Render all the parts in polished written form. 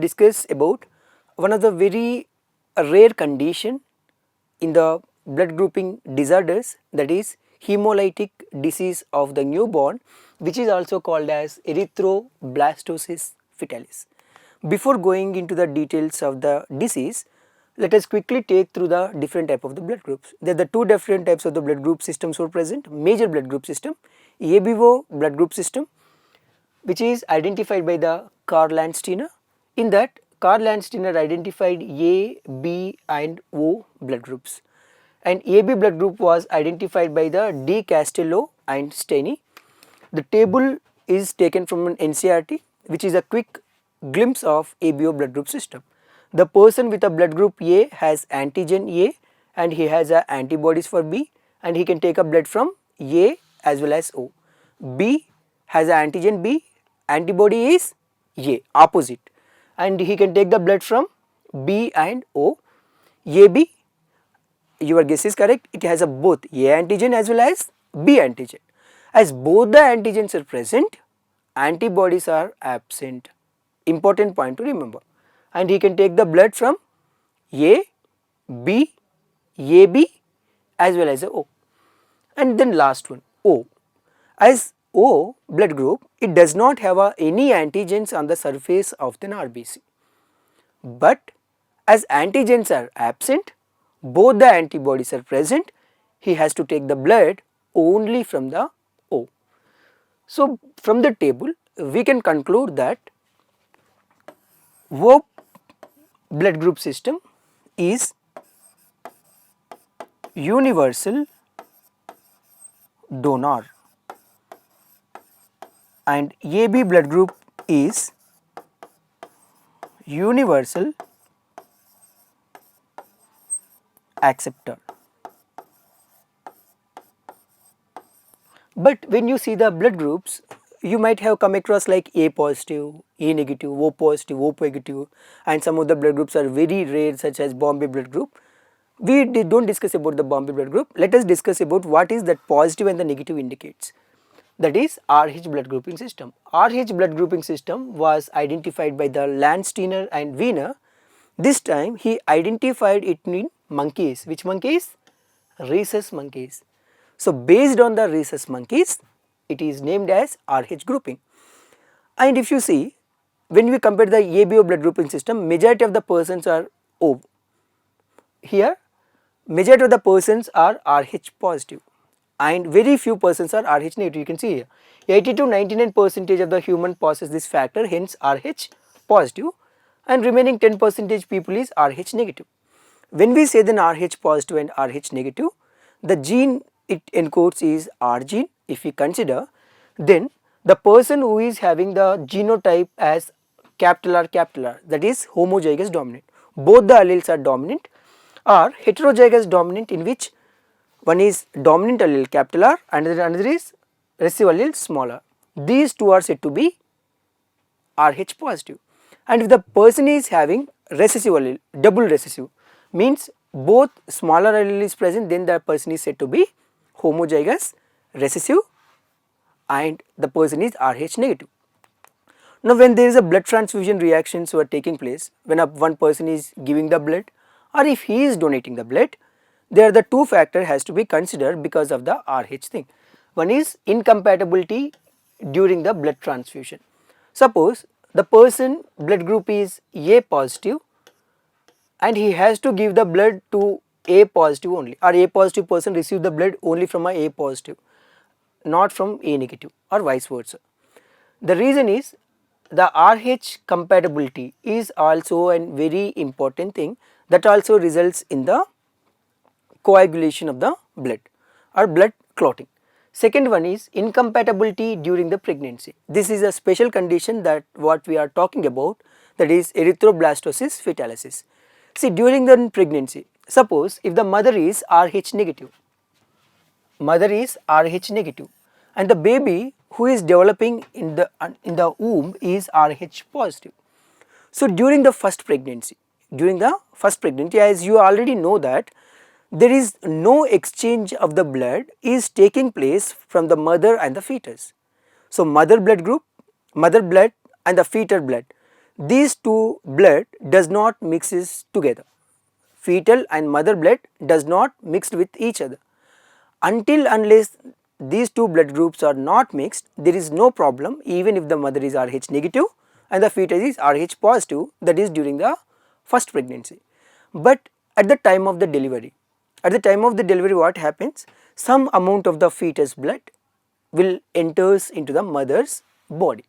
discuss about one of the very rare condition in the blood grouping disorders, that is hemolytic disease of the newborn, which is also called as erythroblastosis fetalis. Before going into the details of the disease, let us quickly take through the different type of the blood groups. There are the two different types of the blood group systems were present. Major blood group system, ABO blood group system, which is identified by the Karl Landsteiner. In that, Karl Landsteiner identified A, B and O blood groups, and AB blood group was identified by the D. Castello and Steny. The table is taken from an NCERT, which is a quick glimpse of ABO blood group system. The person with a blood group A has antigen A and he has antibodies for B, and he can take a blood from A as well as O. B has antigen B, antibody is A, opposite, and he can take the blood from B and O. AB, your guess is correct, it has a both A antigen as well as B antigen. As both the antigens are present, antibodies are absent. Important point to remember. And he can take the blood from A, B, AB as well as O. And then last one, O. As O blood group, it does not have any antigens on the surface of the RBC. But as antigens are absent, both the antibodies are present, he has to take the blood only from the O. So from the table we can conclude that O blood group system is universal donor and AB blood group is universal acceptor. But when you see the blood groups, you might have come across like A positive, A negative, O positive, O negative, and some of the blood groups are very rare, such as Bombay blood group. We don't discuss about the Bombay blood group. Let us discuss about what is that positive and the negative indicates. That is RH blood grouping system. RH blood grouping system was identified by the Landsteiner and Wiener. This time he identified it in monkeys. Which monkeys? Rhesus monkeys. So based on the rhesus monkeys, it is named as RH grouping. And if you see, when we compare the ABO blood grouping system, majority of the persons are O. Here, majority of the persons are RH positive and very few persons are RH negative. You can see here, 80 to 99% of the human possess this factor, hence RH positive, and remaining 10% people is RH negative. When we say then RH positive and RH negative, the gene it encodes is R gene. If we consider, then the person who is having the genotype as capital R, that is homozygous dominant. Both the alleles are dominant, or heterozygous dominant, in which one is dominant allele capital R and another is recessive allele small r. These two are said to be RH positive. And if the person is having recessive allele, double recessive, means both smaller allele is present, then the person is said to be homozygous recessive and the person is RH negative. Now when there is a blood transfusion reactions who are taking place, when one person is giving the blood or if he is donating the blood, there the two factor has to be considered because of the RH thing. One is incompatibility during the blood transfusion. Suppose the person blood group is A positive and he has to give the blood to A positive only, or A positive person receive the blood only from A positive, not from A negative or vice versa. The reason is the RH compatibility is also a very important thing that also results in the coagulation of the blood or blood clotting. Second one is incompatibility during the pregnancy. This is a special condition that what we are talking about, that is erythroblastosis fetalis. See, during the pregnancy, suppose if the mother is RH negative, and the baby who is developing in the womb is RH positive. So during the first pregnancy, as you already know that there is no exchange of the blood is taking place from the mother and the fetus. So mother blood and the fetal blood, these two blood does not mixes together. Fetal and mother blood does not mix with each other. Until unless these two blood groups are not mixed, there is no problem even if the mother is Rh negative and the fetus is Rh positive, that is during the first pregnancy. But at the time of the delivery, what happens? Some amount of the fetus blood will enters into the mother's body.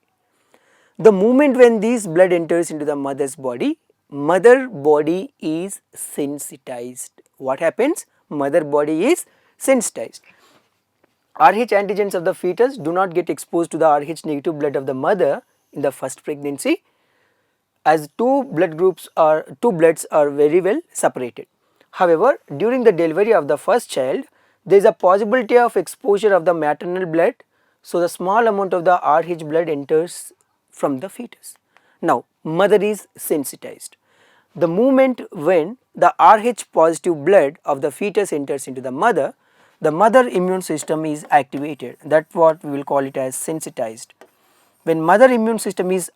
The moment when this blood enters into the mother body is sensitized. What happens? Mother body is sensitized. Rh antigens of the fetus do not get exposed to the Rh negative blood of the mother in the first pregnancy, as two bloods are very well separated. However, during the delivery of the first child, there is a possibility of exposure of the maternal blood, so the small amount of the Rh blood enters from the fetus. Now, mother is sensitized. The moment when the Rh positive blood of the fetus enters into the mother immune system is activated. That's what we will call it as sensitized. When mother immune system is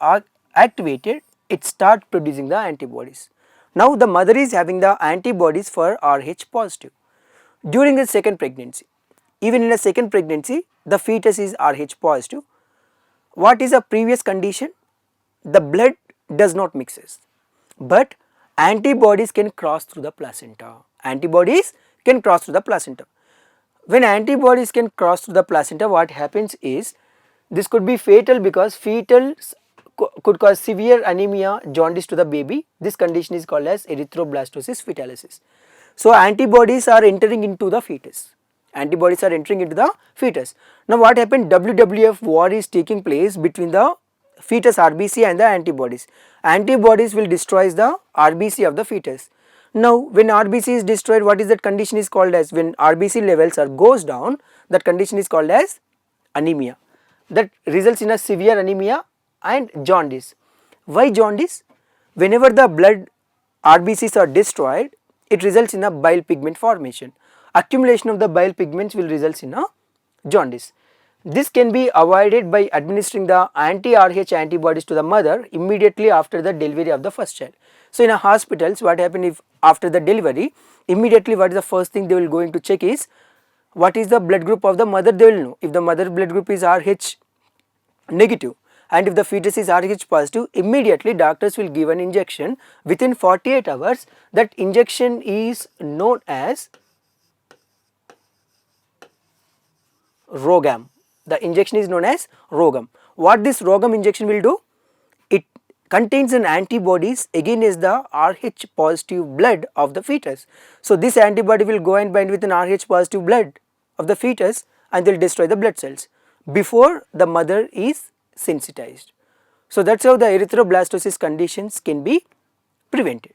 activated, it starts producing the antibodies. Now the mother is having the antibodies for Rh positive. During the second pregnancy, even in a second pregnancy, the fetus is Rh positive. What is a previous condition? The blood does not mixes, but antibodies can cross through the placenta. Antibodies can cross through the placenta. When antibodies can cross through the placenta, what happens is, this could be fatal because fetals could cause severe anemia, jaundice to the baby. This condition is called as erythroblastosis fetalis. So antibodies are entering into the fetus. Now what happened? WWF war is taking place between the fetus RBC and the antibodies. Antibodies will destroy the RBC of the fetus. Now when RBC is destroyed, what is that condition is called as? When RBC levels goes down, that condition is called as anemia. That results in a severe anemia and jaundice. Why jaundice? Whenever the blood RBCs are destroyed, it results in a bile pigment formation. Accumulation of the bile pigments will result in a jaundice. This can be avoided by administering the anti-Rh antibodies to the mother immediately after the delivery of the first child. So in a hospitals, what happens if after the delivery, immediately what is the first thing they will going to check is, what is the blood group of the mother? They will know. If the mother blood group is Rh negative and if the fetus is Rh positive, immediately doctors will give an injection within 48 hours. That injection is known as RhoGAM. The injection is known as RhoGAM. What this RhoGAM injection will do? It contains an antibodies against the Rh positive blood of the fetus. So this antibody will go and bind with an Rh positive blood of the fetus and they will destroy the blood cells before the mother is sensitized. So that's how the erythroblastosis conditions can be prevented.